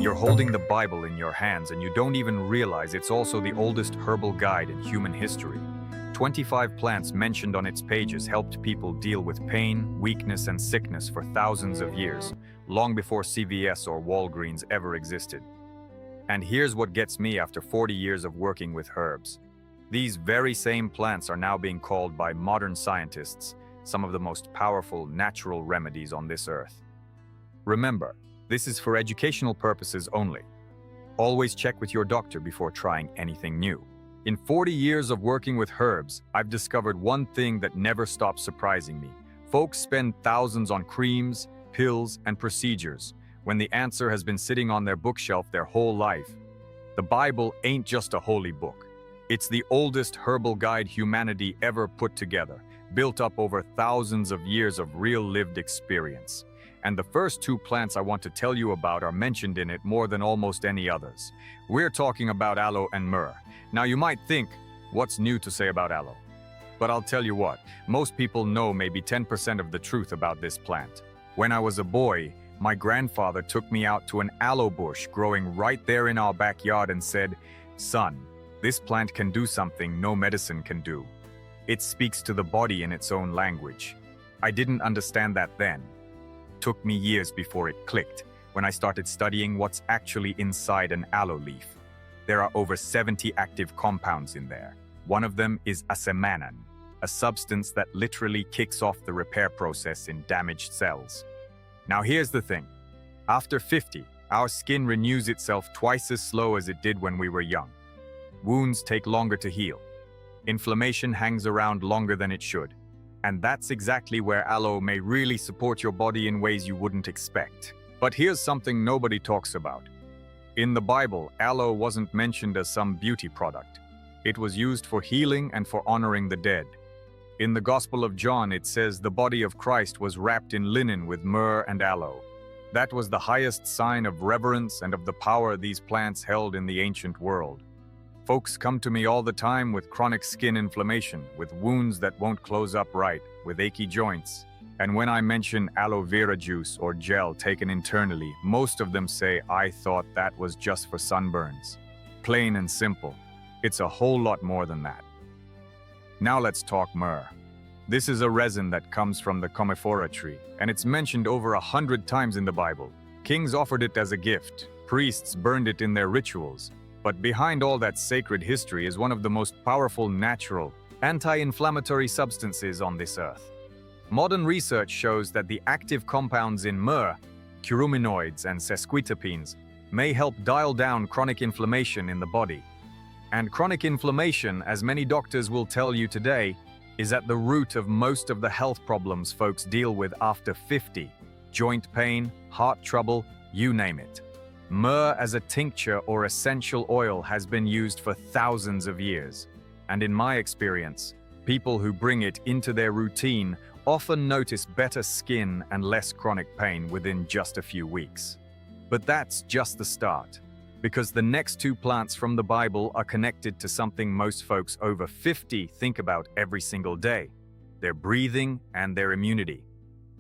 You're holding the Bible in your hands and you don't even realize it's also the oldest herbal guide in human history. 25 plants mentioned on its pages helped people deal with pain, weakness, and sickness for thousands of years, long before CVS or Walgreens ever existed. And here's what gets me after 40 years of working with herbs. These very same plants are now being called by modern scientists some of the most powerful natural remedies on this earth. Remember, this is for educational purposes only. Always check with your doctor before trying anything new. In 40 years of working with herbs, I've discovered one thing that never stops surprising me. Folks spend thousands on creams, pills, and procedures, when the answer has been sitting on their bookshelf their whole life. The Bible ain't just a holy book. It's the oldest herbal guide humanity ever put together, built up over thousands of years of real lived experience. And the first two plants I want to tell you about are mentioned in it more than almost any others. We're talking about aloe and myrrh. Now you might think, what's new to say about aloe? But I'll tell you what, most people know maybe 10% of the truth about this plant. When I was a boy, my grandfather took me out to an aloe bush growing right there in our backyard and said, "Son, this plant can do something no medicine can do. It speaks to the body in its own language." I didn't understand that then. Took me years before it clicked, when I started studying what's actually inside an aloe leaf. There are over 70 active compounds in there. One of them is asemanan, a substance that literally kicks off the repair process in damaged cells. Now here's the thing. After 50, our skin renews itself twice as slow as it did when we were young. Wounds take longer to heal. Inflammation hangs around longer than it should. And that's exactly where aloe may really support your body in ways you wouldn't expect. But here's something nobody talks about. In the Bible, aloe wasn't mentioned as some beauty product. It was used for healing and for honoring the dead. In the Gospel of John, it says the body of Christ was wrapped in linen with myrrh and aloe. That was the highest sign of reverence and of the power these plants held in the ancient world. Folks come to me all the time with chronic skin inflammation, with wounds that won't close up right, with achy joints. And when I mention aloe vera juice or gel taken internally, most of them say, "I thought that was just for sunburns." Plain and simple. It's a whole lot more than that. Now let's talk myrrh. This is a resin that comes from the commiphora tree, and it's mentioned over 100 times in the Bible. Kings offered it as a gift. Priests burned it in their rituals. But behind all that sacred history is one of the most powerful natural, anti-inflammatory substances on this earth. Modern research shows that the active compounds in myrrh, curcuminoids and sesquiterpenes, may help dial down chronic inflammation in the body. And chronic inflammation, as many doctors will tell you today, is at the root of most of the health problems folks deal with after 50. Joint pain, heart trouble, you name it. Myrrh as a tincture or essential oil has been used for thousands of years. And in my experience, people who bring it into their routine often notice better skin and less chronic pain within just a few weeks. But that's just the start, because the next two plants from the Bible are connected to something most folks over 50 think about every single day: their breathing and their immunity.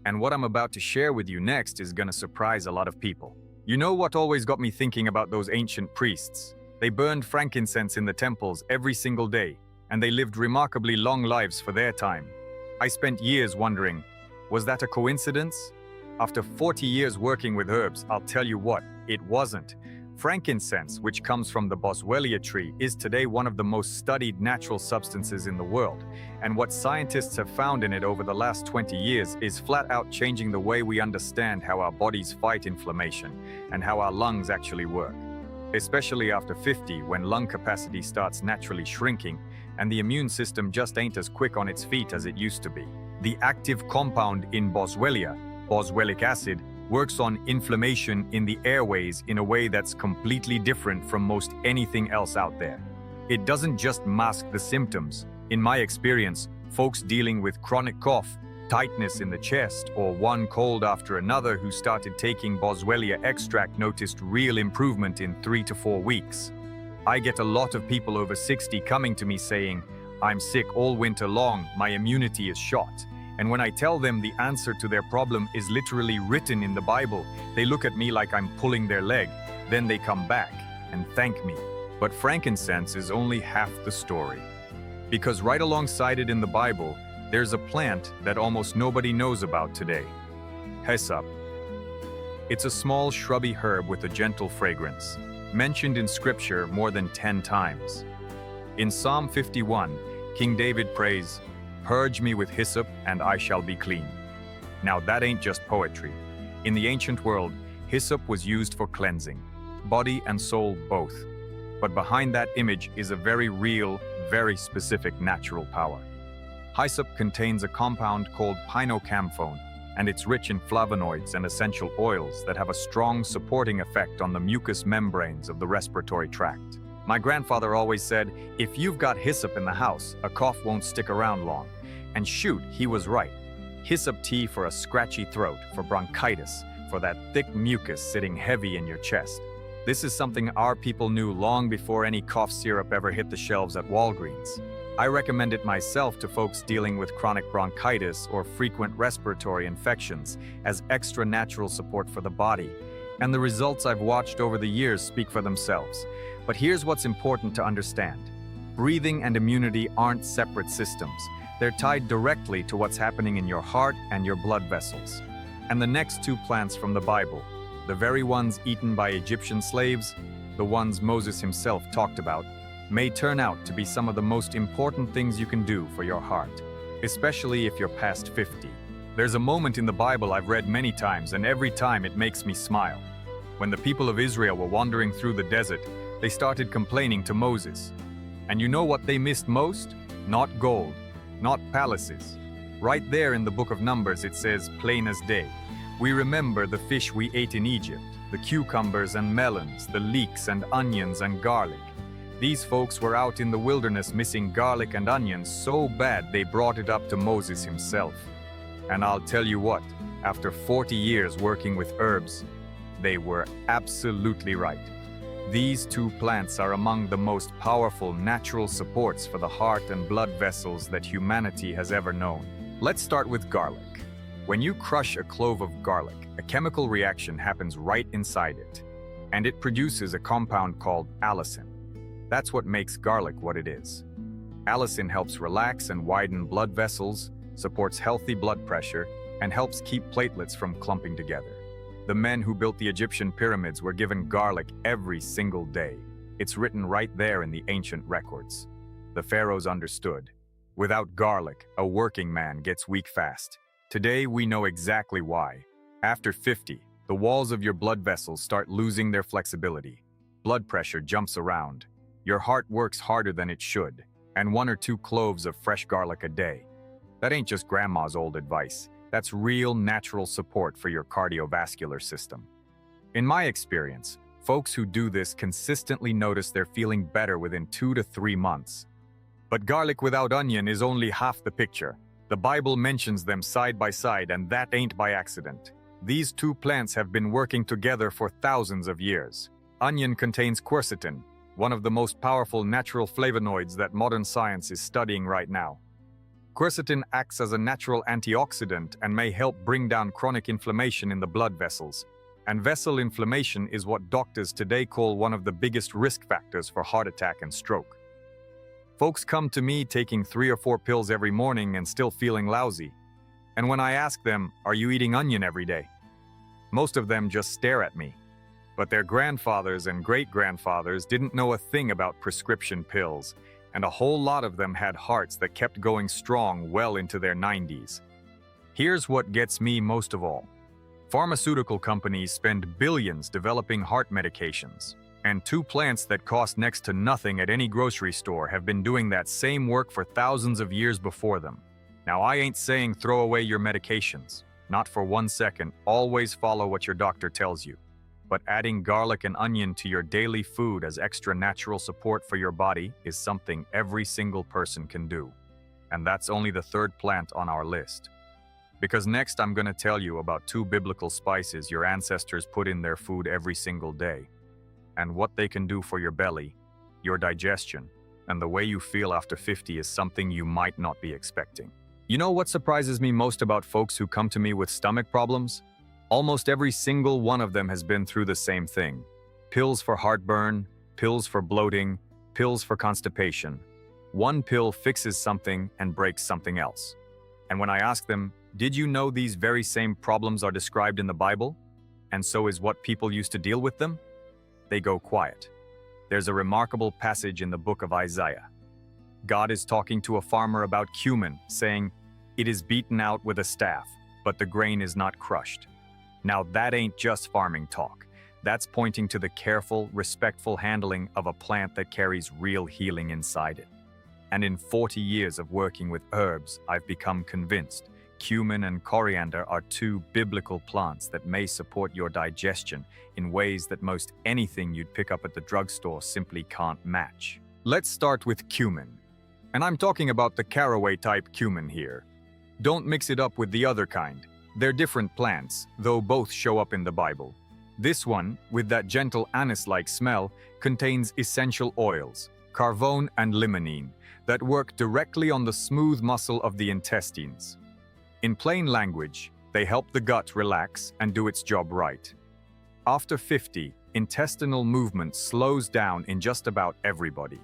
And what I'm about to share with you next is going to surprise a lot of people. You know what always got me thinking about those ancient priests? They burned frankincense in the temples every single day, and they lived remarkably long lives for their time. I spent years wondering, was that a coincidence? After 40 years working with herbs, I'll tell you what, it wasn't. Frankincense, which comes from the boswellia tree, is today one of the most studied natural substances in the world, and what scientists have found in it over the last 20 years is flat out changing the way we understand how our bodies fight inflammation and how our lungs actually work. Especially after 50, when lung capacity starts naturally shrinking and the immune system just ain't as quick on its feet as it used to be. The active compound in boswellia, boswellic acid, works on inflammation in the airways in a way that's completely different from most anything else out there. It doesn't just mask the symptoms. In my experience, folks dealing with chronic cough, tightness in the chest, or one cold after another who started taking boswellia extract noticed real improvement in 3 to 4 weeks. I get a lot of people over 60 coming to me saying, "I'm sick all winter long, my immunity is shot." And when I tell them the answer to their problem is literally written in the Bible, they look at me like I'm pulling their leg. Then they come back and thank me. But frankincense is only half the story. Because right alongside it in the Bible, there's a plant that almost nobody knows about today. Hyssop. It's a small shrubby herb with a gentle fragrance, mentioned in scripture more than 10 times. In Psalm 51, King David prays, "Purge me with hyssop, and I shall be clean." Now that ain't just poetry. In the ancient world, hyssop was used for cleansing, body and soul both. But behind that image is a very real, very specific natural power. Hyssop contains a compound called pinocamphone, and it's rich in flavonoids and essential oils that have a strong supporting effect on the mucous membranes of the respiratory tract. My grandfather always said, if you've got hyssop in the house, a cough won't stick around long. And shoot, he was right. Hyssop tea for a scratchy throat, for bronchitis, for that thick mucus sitting heavy in your chest. This is something our people knew long before any cough syrup ever hit the shelves at Walgreens. I recommend it myself to folks dealing with chronic bronchitis or frequent respiratory infections as extra natural support for the body. And the results I've watched over the years speak for themselves. But here's what's important to understand. Breathing and immunity aren't separate systems. They're tied directly to what's happening in your heart and your blood vessels. And the next two plants from the Bible, the very ones eaten by Egyptian slaves, the ones Moses himself talked about, may turn out to be some of the most important things you can do for your heart, especially if you're past 50. There's a moment in the Bible I've read many times, and every time it makes me smile. When the people of Israel were wandering through the desert, they started complaining to Moses. And you know what they missed most? Not gold, not palaces. Right there in the book of Numbers it says, plain as day. We remember the fish we ate in Egypt, the cucumbers and melons, the leeks and onions and garlic. These folks were out in the wilderness missing garlic and onions so bad they brought it up to Moses himself. And I'll tell you what, after 40 years working with herbs, they were absolutely right. These two plants are among the most powerful natural supports for the heart and blood vessels that humanity has ever known. Let's start with garlic. When you crush a clove of garlic, a chemical reaction happens right inside it, and it produces a compound called allicin. That's what makes garlic what it is. Allicin helps relax and widen blood vessels, supports healthy blood pressure, and helps keep platelets from clumping together. The men who built the Egyptian pyramids were given garlic every single day. It's written right there in the ancient records. The pharaohs understood. Without garlic, a working man gets weak fast. Today, we know exactly why. After 50, the walls of your blood vessels start losing their flexibility. Blood pressure jumps around. Your heart works harder than it should, and 1 or 2 cloves of fresh garlic a day. That ain't just grandma's old advice. That's real natural support for your cardiovascular system. In my experience, folks who do this consistently notice they're feeling better within 2 to 3 months. But garlic without onion is only half the picture. The Bible mentions them side by side, and that ain't by accident. These two plants have been working together for thousands of years. Onion contains quercetin, one of the most powerful natural flavonoids that modern science is studying right now. Quercetin acts as a natural antioxidant and may help bring down chronic inflammation in the blood vessels. And vessel inflammation is what doctors today call one of the biggest risk factors for heart attack and stroke. Folks come to me taking 3 or 4 pills every morning and still feeling lousy. And when I ask them, "Are you eating onion every day?" most of them just stare at me. But their grandfathers and great-grandfathers didn't know a thing about prescription pills, and a whole lot of them had hearts that kept going strong well into their 90s. Here's what gets me most of all. Pharmaceutical companies spend billions developing heart medications, and 2 plants that cost next to nothing at any grocery store have been doing that same work for thousands of years before them. Now, I ain't saying throw away your medications. Not for 1 second. Always follow what your doctor tells you. But adding garlic and onion to your daily food as extra natural support for your body is something every single person can do. And that's only the 3rd plant on our list. Because next I'm going to tell you about 2 biblical spices your ancestors put in their food every single day, and what they can do for your belly, your digestion, and the way you feel after 50 is something you might not be expecting. You know what surprises me most about folks who come to me with stomach problems? Almost every single one of them has been through the same thing. Pills for heartburn, pills for bloating, pills for constipation. One pill fixes something and breaks something else. And when I ask them, did you know these very same problems are described in the Bible? And so is what people used to deal with them? They go quiet. There's a remarkable passage in the book of Isaiah. God is talking to a farmer about cumin, saying, "It is beaten out with a staff, but the grain is not crushed." Now that ain't just farming talk. That's pointing to the careful, respectful handling of a plant that carries real healing inside it. And in 40 years of working with herbs, I've become convinced cumin and coriander are two biblical plants that may support your digestion in ways that most anything you'd pick up at the drugstore simply can't match. Let's start with cumin. And I'm talking about the caraway type cumin here. Don't mix it up with the other kind. They're different plants, though both show up in the Bible. This one, with that gentle anise-like smell, contains essential oils, carvone and limonene, that work directly on the smooth muscle of the intestines. In plain language, they help the gut relax and do its job right. After 50, intestinal movement slows down in just about everybody.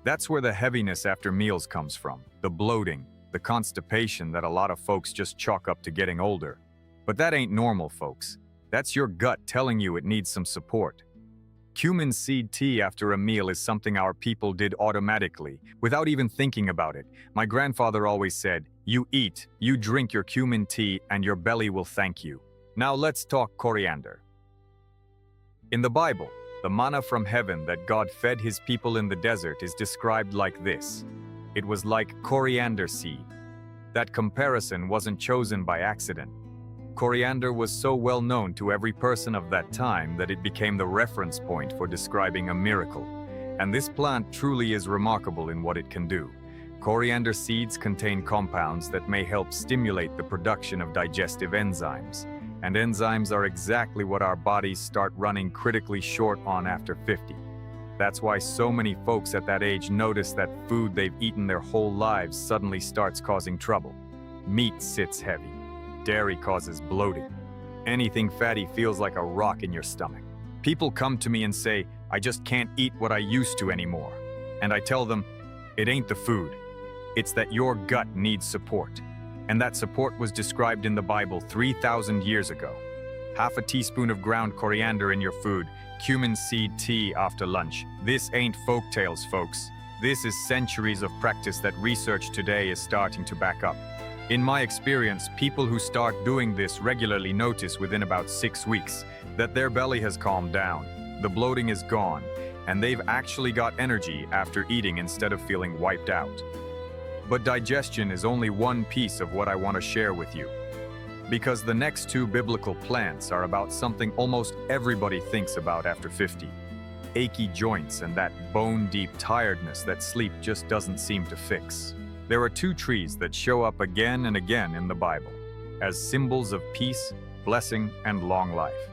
That's where the heaviness after meals comes from, the bloating, the constipation that a lot of folks just chalk up to getting older. But that ain't normal, folks. That's your gut telling you it needs some support. Cumin seed tea after a meal is something our people did automatically, without even thinking about it. My grandfather always said, "You eat, you drink your cumin tea, and your belly will thank you." Now let's talk coriander. In the Bible, the manna from heaven that God fed his people in the desert is described like this. It was like coriander seed. That comparison wasn't chosen by accident. Coriander was so well known to every person of that time that it became the reference point for describing a miracle. And this plant truly is remarkable in what it can do. Coriander seeds contain compounds that may help stimulate the production of digestive enzymes. And enzymes are exactly what our bodies start running critically short on after 50. That's why so many folks at that age notice that food they've eaten their whole lives suddenly starts causing trouble. Meat sits heavy. Dairy causes bloating. Anything fatty feels like a rock in your stomach. People come to me and say, "I just can't eat what I used to anymore." And I tell them, it ain't the food. It's that your gut needs support. And that support was described in the Bible 3,000 years ago. Half a teaspoon of ground coriander in your food, cumin seed tea after lunch. This ain't folktales, folks. This is centuries of practice that research today is starting to back up. In my experience, people who start doing this regularly notice within about 6 weeks that their belly has calmed down, the bloating is gone, and they've actually got energy after eating instead of feeling wiped out. But digestion is only one piece of what I want to share with you. Because the next two biblical plants are about something almost everybody thinks about after 50. Achy joints and that bone-deep tiredness that sleep just doesn't seem to fix. There are two trees that show up again and again in the Bible as symbols of peace, blessing, and long life.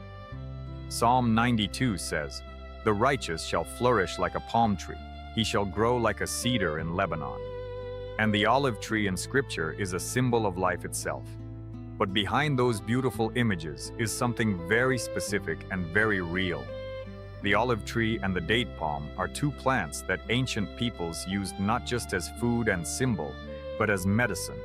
Psalm 92 says, "The righteous shall flourish like a palm tree. He shall grow like a cedar in Lebanon." And the olive tree in Scripture is a symbol of life itself. But behind those beautiful images is something very specific and very real. The olive tree and the date palm are two plants that ancient peoples used not just as food and symbol, but as medicine.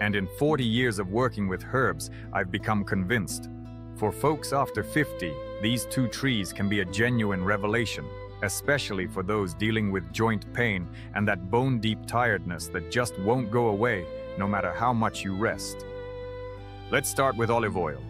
And in 40 years of working with herbs, I've become convinced. For folks after 50, these two trees can be a genuine revelation, especially for those dealing with joint pain and that bone-deep tiredness that just won't go away no matter how much you rest. Let's start with olive oil.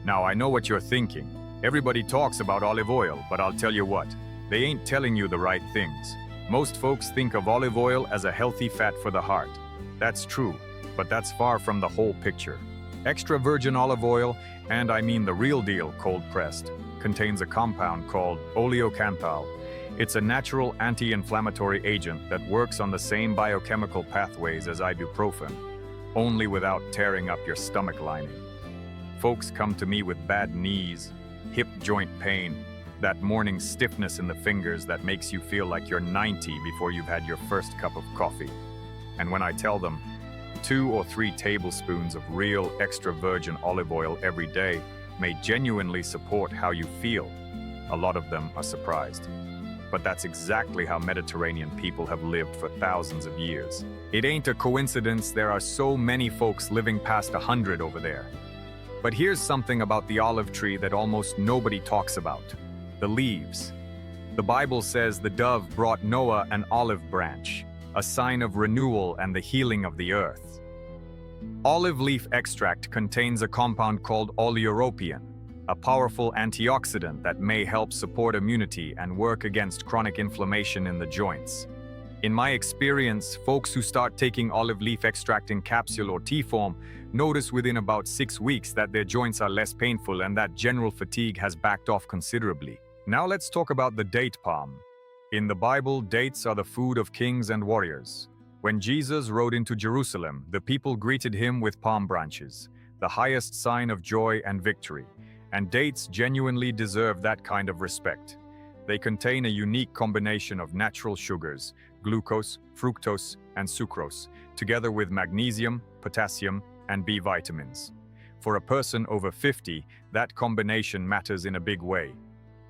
Now, I know what you're thinking. Everybody talks about olive oil, but I'll tell you what, they ain't telling you the right things. Most folks think of olive oil as a healthy fat for the heart. That's true, but that's far from the whole picture. Extra virgin olive oil, and I mean the real deal cold-pressed, contains a compound called oleocanthal. It's a natural anti-inflammatory agent that works on the same biochemical pathways as ibuprofen, only without tearing up your stomach lining. Folks come to me with bad knees, hip joint pain, that morning stiffness in the fingers that makes you feel like you're 90 before you've had your first cup of coffee. And when I tell them, 2 or 3 tablespoons of real extra virgin olive oil every day may genuinely support how you feel. A lot of them are surprised. But that's exactly how Mediterranean people have lived for thousands of years. It ain't a coincidence there are so many folks living past 100 over there. But here's something about the olive tree that almost nobody talks about: the leaves. The Bible says the dove brought Noah an olive branch, a sign of renewal and the healing of the earth. Olive leaf extract contains a compound called oleuropein, a powerful antioxidant that may help support immunity and work against chronic inflammation in the joints. In my experience, folks who start taking olive leaf extract in capsule or tea form notice within about 6 weeks that their joints are less painful and that general fatigue has backed off considerably. Now let's talk about the date palm. In the Bible, dates are the food of kings and warriors. When Jesus rode into Jerusalem, the people greeted him with palm branches, the highest sign of joy and victory. And dates genuinely deserve that kind of respect. They contain a unique combination of natural sugars, glucose, fructose, and sucrose, together with magnesium, potassium, and B vitamins. For a person over 50, that combination matters in a big way.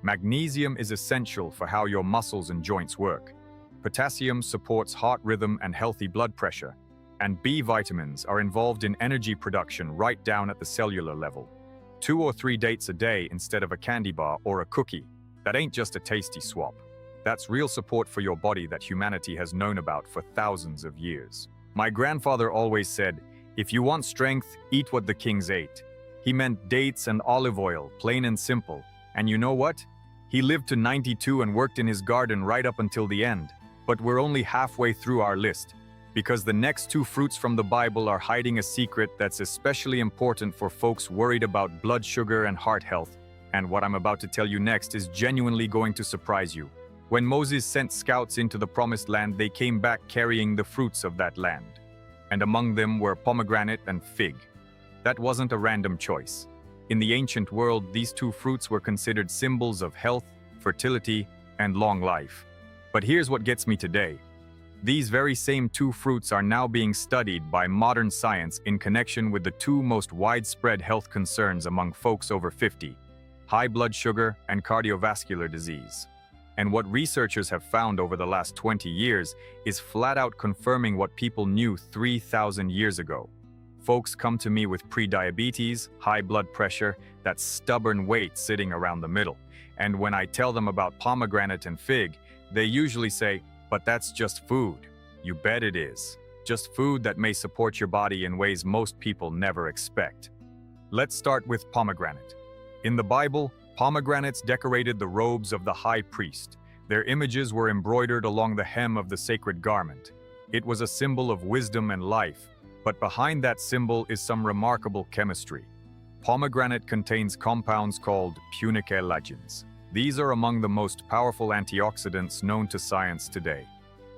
Magnesium is essential for how your muscles and joints work. Potassium supports heart rhythm and healthy blood pressure. And B vitamins are involved in energy production right down at the cellular level. 2 or 3 dates a day instead of a candy bar or a cookie. That ain't just a tasty swap. That's real support for your body that humanity has known about for thousands of years. My grandfather always said, "If you want strength, eat what the kings ate." He meant dates and olive oil, plain and simple. And you know what? He lived to 92 and worked in his garden right up until the end. But we're only halfway through our list, because the next 2 fruits from the Bible are hiding a secret that's especially important for folks worried about blood sugar and heart health. And what I'm about to tell you next is genuinely going to surprise you. When Moses sent scouts into the Promised Land, they came back carrying the fruits of that land. And among them were pomegranate and fig. That wasn't a random choice. In the ancient world, these 2 fruits were considered symbols of health, fertility, and long life. But here's what gets me today. These very same 2 fruits are now being studied by modern science in connection with the 2 most widespread health concerns among folks over 50, high blood sugar and cardiovascular disease. And what researchers have found over the last 20 years is flat out confirming what people knew 3,000 years ago. Folks come to me with prediabetes, high blood pressure, that stubborn weight sitting around the middle. And when I tell them about pomegranate and fig, they usually say, "But that's just food." You bet it is. Just food that may support your body in ways most people never expect. Let's start with pomegranate. In the Bible, pomegranates decorated the robes of the high priest. Their images were embroidered along the hem of the sacred garment. It was a symbol of wisdom and life, but behind that symbol is some remarkable chemistry. Pomegranate contains compounds called punicalagins. These are among the most powerful antioxidants known to science today.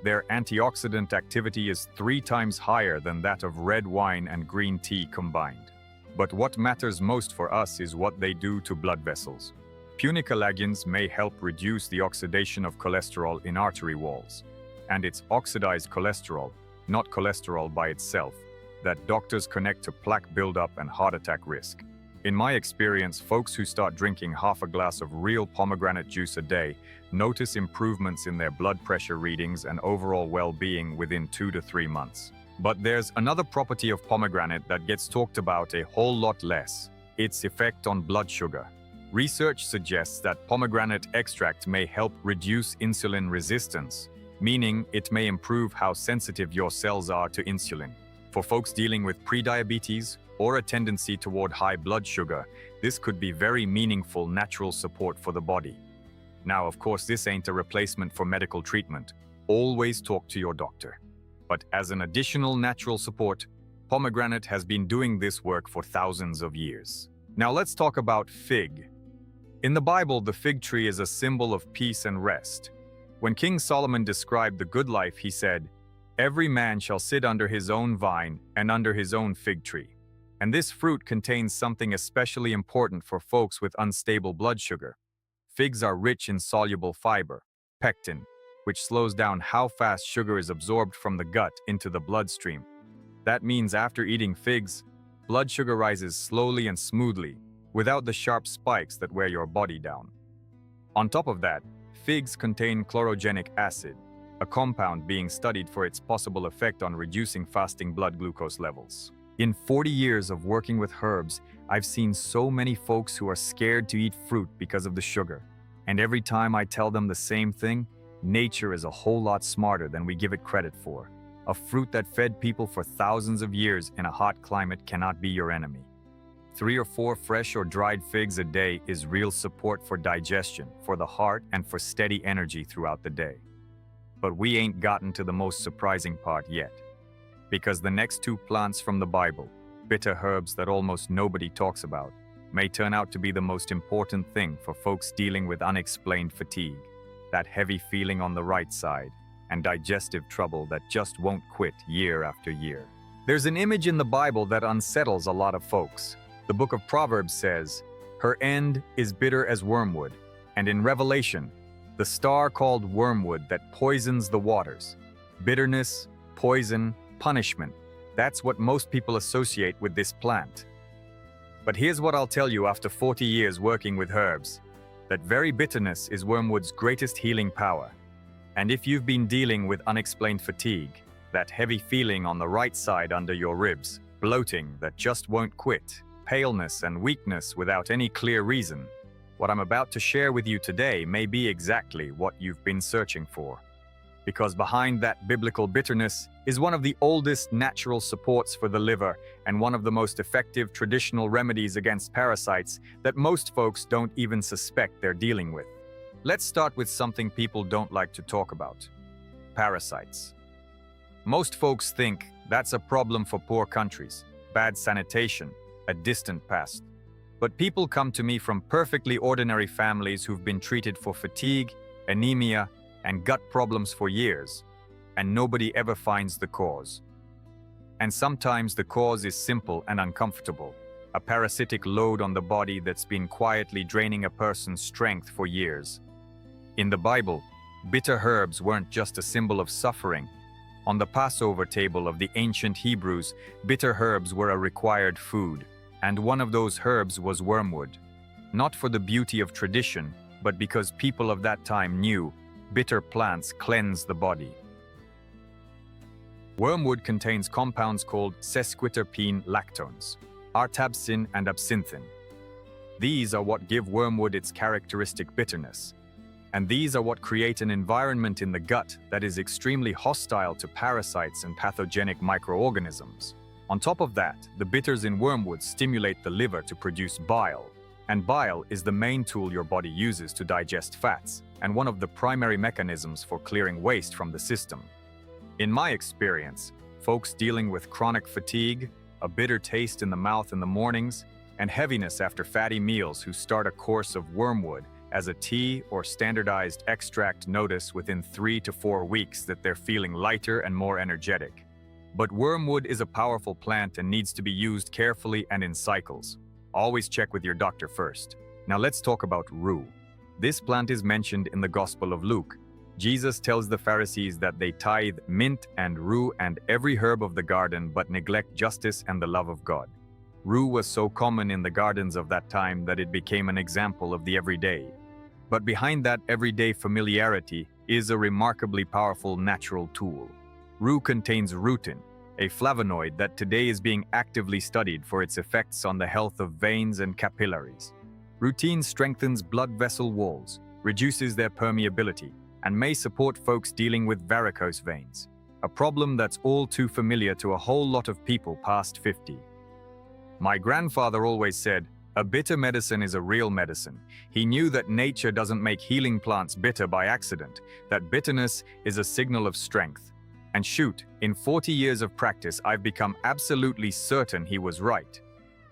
Their antioxidant activity is 3 times higher than that of red wine and green tea combined. But what matters most for us is what they do to blood vessels. Punicalagins may help reduce the oxidation of cholesterol in artery walls. And it's oxidized cholesterol, not cholesterol by itself, that doctors connect to plaque buildup and heart attack risk. In my experience, folks who start drinking half a glass of real pomegranate juice a day notice improvements in their blood pressure readings and overall well-being within 2 to 3 months. But there's another property of pomegranate that gets talked about a whole lot less: its effect on blood sugar. Research suggests that pomegranate extract may help reduce insulin resistance, meaning it may improve how sensitive your cells are to insulin. For folks dealing with prediabetes or a tendency toward high blood sugar, this could be very meaningful natural support for the body. Now, of course, this ain't a replacement for medical treatment. Always talk to your doctor. But as an additional natural support, pomegranate has been doing this work for thousands of years. Now let's talk about fig. In the Bible, the fig tree is a symbol of peace and rest. When King Solomon described the good life, he said, "Every man shall sit under his own vine and under his own fig tree." And this fruit contains something especially important for folks with unstable blood sugar. Figs are rich in soluble fiber, pectin, which slows down how fast sugar is absorbed from the gut into the bloodstream. That means after eating figs, blood sugar rises slowly and smoothly, without the sharp spikes that wear your body down. On top of that, figs contain chlorogenic acid, a compound being studied for its possible effect on reducing fasting blood glucose levels. In 40 years of working with herbs, I've seen so many folks who are scared to eat fruit because of the sugar. And every time I tell them the same thing, nature is a whole lot smarter than we give it credit for. A fruit that fed people for thousands of years in a hot climate cannot be your enemy. 3 or 4 fresh or dried figs a day is real support for digestion, for the heart, and for steady energy throughout the day. But we ain't gotten to the most surprising part yet. Because the next 2 plants from the Bible, bitter herbs that almost nobody talks about, may turn out to be the most important thing for folks dealing with unexplained fatigue, that heavy feeling on the right side, and digestive trouble that just won't quit year after year. There's an image in the Bible that unsettles a lot of folks. The book of Proverbs says, "Her end is bitter as wormwood," and in Revelation, the star called wormwood that poisons the waters. Bitterness, poison, punishment. That's what most people associate with this plant. But here's what I'll tell you after 40 years working with herbs. That very bitterness is wormwood's greatest healing power. And if you've been dealing with unexplained fatigue, that heavy feeling on the right side under your ribs, bloating that just won't quit, paleness and weakness without any clear reason, what I'm about to share with you today may be exactly what you've been searching for. Because behind that biblical bitterness is one of the oldest natural supports for the liver and one of the most effective traditional remedies against parasites that most folks don't even suspect they're dealing with. Let's start with something people don't like to talk about: parasites. Most folks think that's a problem for poor countries, bad sanitation, a distant past. But people come to me from perfectly ordinary families who've been treated for fatigue, anemia, and gut problems for years, and nobody ever finds the cause. And sometimes the cause is simple and uncomfortable: a parasitic load on the body that's been quietly draining a person's strength for years. In the Bible, bitter herbs weren't just a symbol of suffering. On the Passover table of the ancient Hebrews, bitter herbs were a required food, and one of those herbs was wormwood. Not for the beauty of tradition, but because people of that time knew bitter plants cleanse the body. Wormwood contains compounds called sesquiterpene lactones, artabsin and absinthin. These are what give wormwood its characteristic bitterness. And these are what create an environment in the gut that is extremely hostile to parasites and pathogenic microorganisms. On top of that, the bitters in wormwood stimulate the liver to produce bile. And bile is the main tool your body uses to digest fats, and one of the primary mechanisms for clearing waste from the system. In my experience, folks dealing with chronic fatigue, a bitter taste in the mouth in the mornings, and heaviness after fatty meals who start a course of wormwood as a tea or standardized extract notice within 3 to 4 weeks that they're feeling lighter and more energetic. But wormwood is a powerful plant and needs to be used carefully and in cycles. Always check with your doctor first. Now let's talk about rue. This plant is mentioned in the Gospel of Luke. Jesus tells the Pharisees that they tithe mint and rue and every herb of the garden but neglect justice and the love of God. Rue was so common in the gardens of that time that it became an example of the everyday. But behind that everyday familiarity is a remarkably powerful natural tool. Rue contains rutin, a flavonoid that today is being actively studied for its effects on the health of veins and capillaries. Rutin strengthens blood vessel walls, reduces their permeability, and may support folks dealing with varicose veins, a problem that's all too familiar to a whole lot of people past 50. My grandfather always said, "A bitter medicine is a real medicine." He knew that nature doesn't make healing plants bitter by accident, that bitterness is a signal of strength. And shoot, in 40 years of practice, I've become absolutely certain he was right.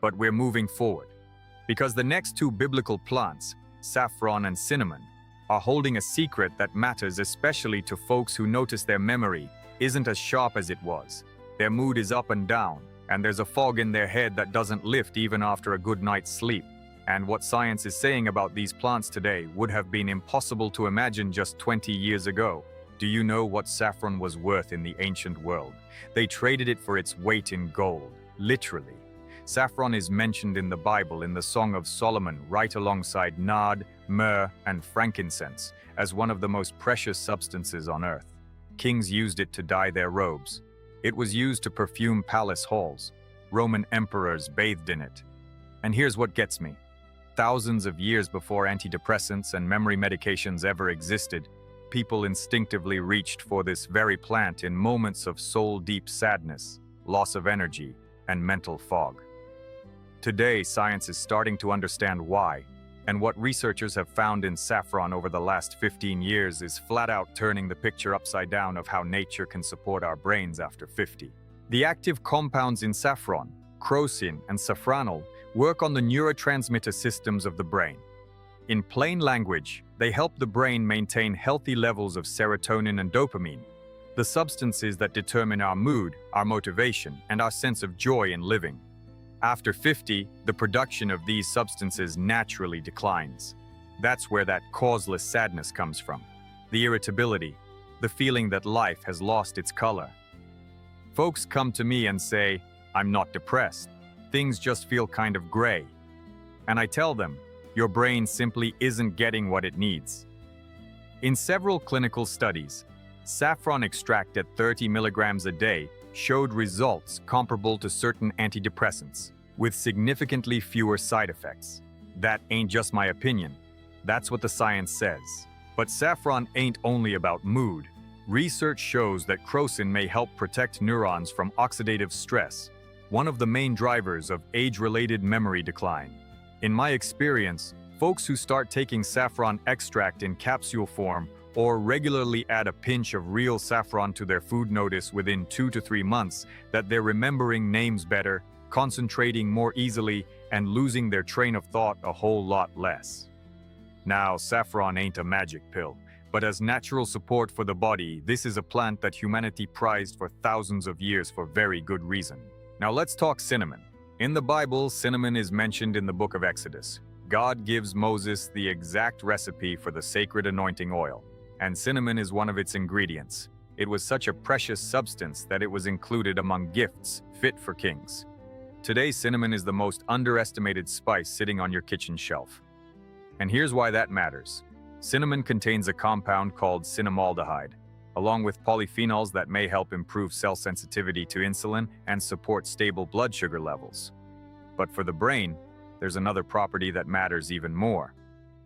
But we're moving forward. Because the next 2 biblical plants, saffron and cinnamon, are holding a secret that matters especially to folks who notice their memory isn't as sharp as it was. Their mood is up and down, and there's a fog in their head that doesn't lift even after a good night's sleep. And what science is saying about these plants today would have been impossible to imagine just 20 years ago. Do you know what saffron was worth in the ancient world? They traded it for its weight in gold, literally. Saffron is mentioned in the Bible in the Song of Solomon right alongside nard, myrrh, and frankincense as one of the most precious substances on earth. Kings used it to dye their robes. It was used to perfume palace halls. Roman emperors bathed in it. And here's what gets me. Thousands of years before antidepressants and memory medications ever existed, people instinctively reached for this very plant in moments of soul-deep sadness, loss of energy, and mental fog. Today, science is starting to understand why, and what researchers have found in saffron over the last 15 years is flat out turning the picture upside down of how nature can support our brains after 50. The active compounds in saffron, crocin and saffronol, work on the neurotransmitter systems of the brain. In plain language, they help the brain maintain healthy levels of serotonin and dopamine, the substances that determine our mood, our motivation, and our sense of joy in living. After 50, the production of these substances naturally declines. That's where that causeless sadness comes from. The irritability, the feeling that life has lost its color. Folks come to me and say, "I'm not depressed. Things just feel kind of gray." And I tell them, your brain simply isn't getting what it needs. In several clinical studies, saffron extract at 30 milligrams a day showed results comparable to certain antidepressants, with significantly fewer side effects. That ain't just my opinion. That's what the science says. But saffron ain't only about mood. Research shows that crocin may help protect neurons from oxidative stress, one of the main drivers of age-related memory decline. In my experience, folks who start taking saffron extract in capsule form or regularly add a pinch of real saffron to their food notice within 2 to 3 months that they're remembering names better, concentrating more easily, and losing their train of thought a whole lot less. Now, saffron ain't a magic pill, but as natural support for the body, this is a plant that humanity prized for thousands of years for very good reason. Now let's talk cinnamon. In the Bible, cinnamon is mentioned in the book of Exodus. God gives Moses the exact recipe for the sacred anointing oil, and cinnamon is one of its ingredients. It was such a precious substance that it was included among gifts fit for kings. Today, cinnamon is the most underestimated spice sitting on your kitchen shelf. And here's why that matters. Cinnamon contains a compound called cinnamaldehyde, along with polyphenols that may help improve cell sensitivity to insulin and support stable blood sugar levels. But for the brain, there's another property that matters even more.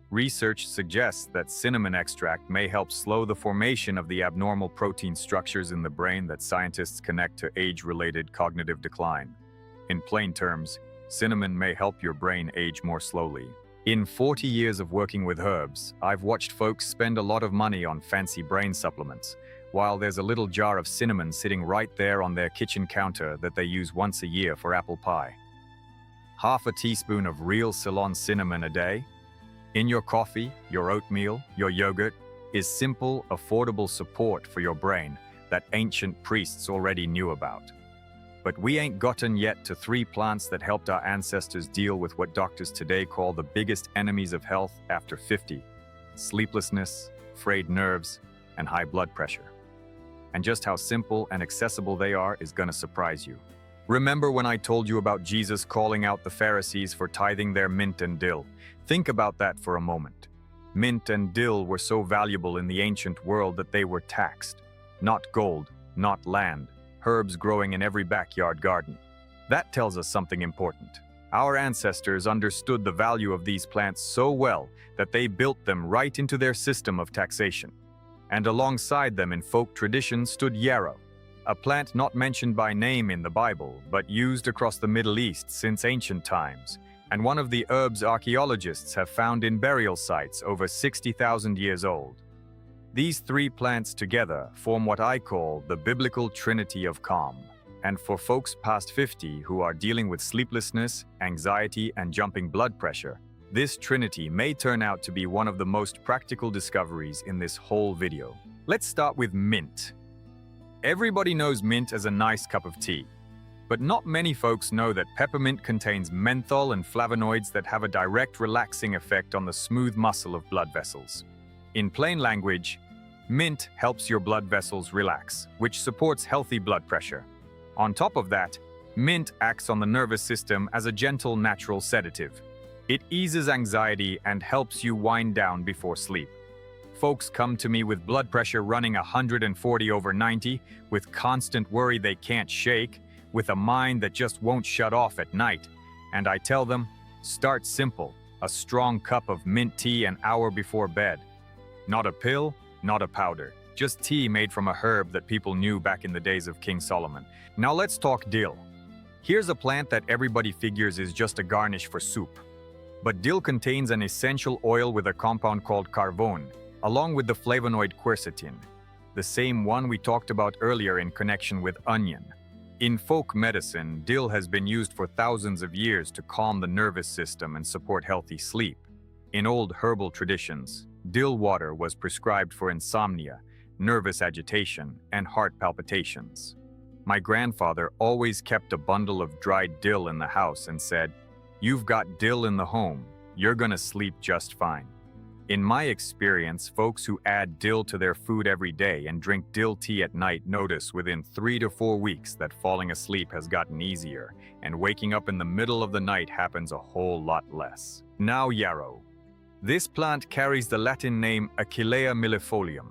Research suggests that cinnamon extract may help slow the formation of the abnormal protein structures in the brain that scientists connect to age-related cognitive decline. In plain terms, cinnamon may help your brain age more slowly. In 40 years of working with herbs, I've watched folks spend a lot of money on fancy brain supplements, while there's a little jar of cinnamon sitting right there on their kitchen counter that they use once a year for apple pie. Half a teaspoon of real Ceylon cinnamon a day, in your coffee, your oatmeal, your yogurt, is simple, affordable support for your brain that ancient priests already knew about. But we ain't gotten yet to 3 plants that helped our ancestors deal with what doctors today call the biggest enemies of health after 50: sleeplessness, frayed nerves, and high blood pressure. And just how simple and accessible they are is gonna surprise you. Remember when I told you about Jesus calling out the Pharisees for tithing their mint and dill? Think about that for a moment. Mint and dill were so valuable in the ancient world that they were taxed. Not gold, not land, herbs growing in every backyard garden. That tells us something important. Our ancestors understood the value of these plants so well that they built them right into their system of taxation. And alongside them in folk tradition stood yarrow, a plant not mentioned by name in the Bible, but used across the Middle East since ancient times, and one of the herbs archaeologists have found in burial sites over 60,000 years old. These 3 plants together form what I call the biblical trinity of calm. And for folks past 50 who are dealing with sleeplessness, anxiety, and jumping blood pressure, this trinity may turn out to be one of the most practical discoveries in this whole video. Let's start with mint. Everybody knows mint as a nice cup of tea, but not many folks know that peppermint contains menthol and flavonoids that have a direct relaxing effect on the smooth muscle of blood vessels. In plain language, Mint helps your blood vessels relax, which supports healthy blood pressure. On top of that, mint acts on the nervous system as a gentle natural sedative. It eases anxiety and helps you wind down before sleep. Folks come to me with blood pressure running 140/90, with constant worry they can't shake, with a mind that just won't shut off at night. And I tell them, start simple, a strong cup of mint tea an hour before bed. Not a pill, not a powder, just tea made from a herb that people knew back in the days of King Solomon. Now let's talk dill. Here's a plant that everybody figures is just a garnish for soup. But dill contains an essential oil with a compound called carvone, along with the flavonoid quercetin, the same one we talked about earlier in connection with onion. In folk medicine, dill has been used for thousands of years to calm the nervous system and support healthy sleep. In old herbal traditions, dill water was prescribed for insomnia, nervous agitation, and heart palpitations. My grandfather always kept a bundle of dried dill in the house and said, "You've got dill in the home, you're gonna sleep just fine." In my experience, folks who add dill to their food every day and drink dill tea at night notice within 3 to 4 weeks that falling asleep has gotten easier, and waking up in the middle of the night happens a whole lot less. Now yarrow. This plant carries the Latin name Achillea millefolium,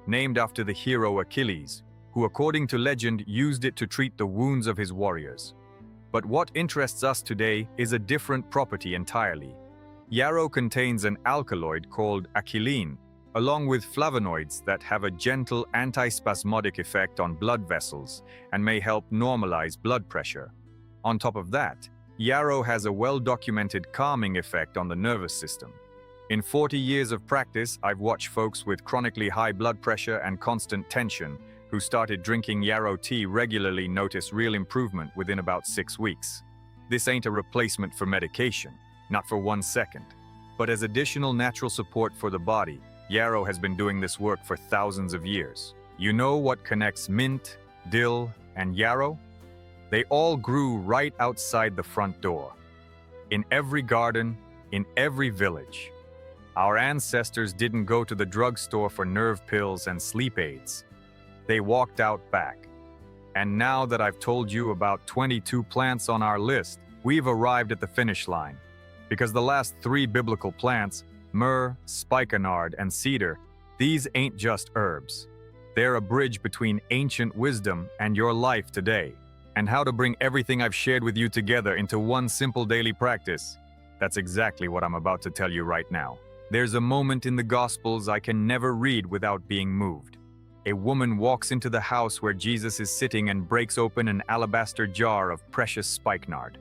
named after the hero Achilles, who according to legend used it to treat the wounds of his warriors. But what interests us today is a different property entirely. Yarrow contains an alkaloid called achillene, along with flavonoids that have a gentle antispasmodic effect on blood vessels and may help normalize blood pressure. On top of that, yarrow has a well-documented calming effect on the nervous system. In 40 years of practice, I've watched folks with chronically high blood pressure and constant tension who started drinking yarrow tea regularly notice real improvement within about 6 weeks. This ain't a replacement for medication, not for 1 second. But as additional natural support for the body, yarrow has been doing this work for thousands of years. You know what connects mint, dill, and yarrow? They all grew right outside the front door. In every garden, in every village. Our ancestors didn't go to the drugstore for nerve pills and sleep aids. They walked out back. And now that I've told you about 22 plants on our list, we've arrived at the finish line. Because the last 3 biblical plants, myrrh, spikenard, and cedar, these ain't just herbs. They're a bridge between ancient wisdom and your life today, and how to bring everything I've shared with you together into one simple daily practice. That's exactly what I'm about to tell you right now. There's a moment in the Gospels I can never read without being moved. A woman walks into the house where Jesus is sitting and breaks open an alabaster jar of precious spikenard.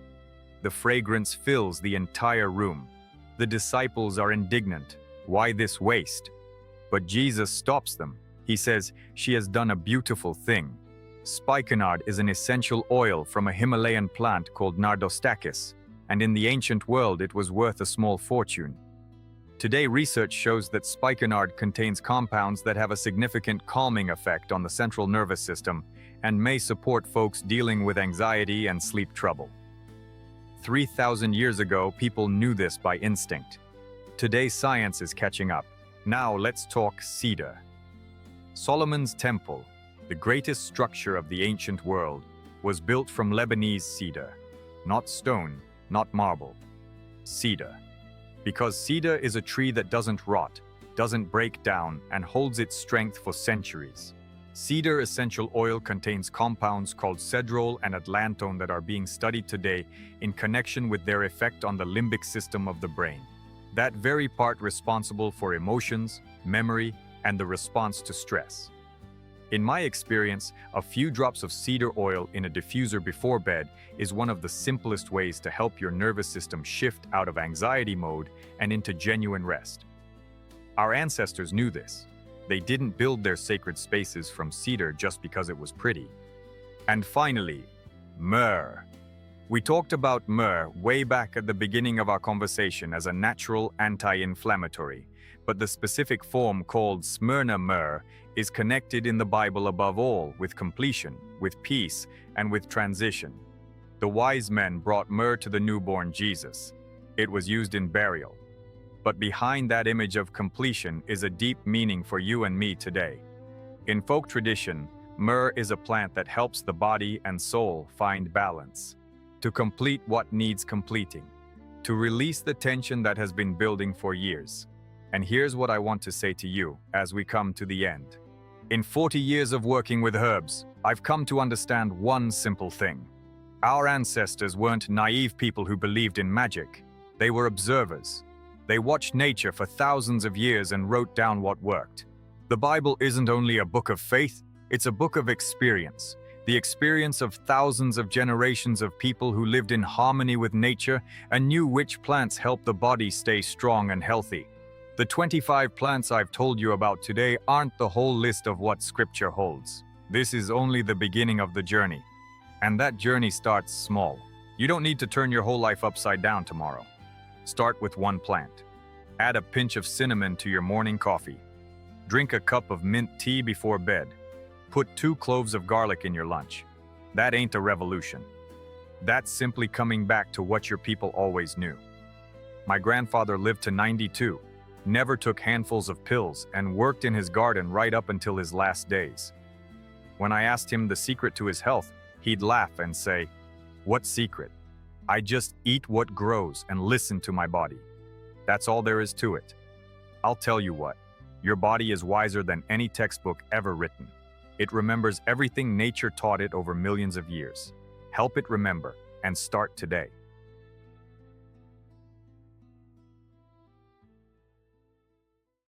The fragrance fills the entire room. The disciples are indignant. Why this waste? But Jesus stops them. He says, "She has done a beautiful thing." Spikenard is an essential oil from a Himalayan plant called Nardostachys, and in the ancient world it was worth a small fortune. Today, research shows that spikenard contains compounds that have a significant calming effect on the central nervous system and may support folks dealing with anxiety and sleep trouble. 3,000 years ago, people knew this by instinct. Today, science is catching up. Now, let's talk cedar. Solomon's Temple, the greatest structure of the ancient world, was built from Lebanese cedar. Not stone, not marble. Cedar. Because cedar is a tree that doesn't rot, doesn't break down, and holds its strength for centuries. Cedar essential oil contains compounds called cedrol and atlanthone that are being studied today in connection with their effect on the limbic system of the brain. That very part responsible for emotions, memory, and the response to stress. In my experience, a few drops of cedar oil in a diffuser before bed is one of the simplest ways to help your nervous system shift out of anxiety mode and into genuine rest. Our ancestors knew this. They didn't build their sacred spaces from cedar just because it was pretty. And finally, myrrh. We talked about myrrh way back at the beginning of our conversation as a natural anti-inflammatory, but the specific form called Smyrna myrrh is connected in the Bible above all with completion, with peace, and with transition. The wise men brought myrrh to the newborn Jesus. It was used in burial. But behind that image of completion is a deep meaning for you and me today. In folk tradition, myrrh is a plant that helps the body and soul find balance, to complete what needs completing, to release the tension that has been building for years. And here's what I want to say to you as we come to the end. In 40 years of working with herbs, I've come to understand one simple thing. Our ancestors weren't naive people who believed in magic. They were observers. They watched nature for thousands of years and wrote down what worked. The Bible isn't only a book of faith, it's a book of experience. The experience of thousands of generations of people who lived in harmony with nature and knew which plants help the body stay strong and healthy. The 25 plants I've told you about today aren't the whole list of what Scripture holds. This is only the beginning of the journey. And that journey starts small. You don't need to turn your whole life upside down tomorrow. Start with one plant. Add a pinch of cinnamon to your morning coffee. Drink a cup of mint tea before bed. Put 2 cloves of garlic in your lunch. That ain't a revolution. That's simply coming back to what your people always knew. My grandfather lived to 92, never took handfuls of pills, and worked in his garden right up until his last days. When I asked him the secret to his health, he'd laugh and say, "What secret? I just eat what grows and listen to my body. That's all there is to it." I'll tell you what, your body is wiser than any textbook ever written. It remembers everything nature taught it over millions of years. Help it remember and start today.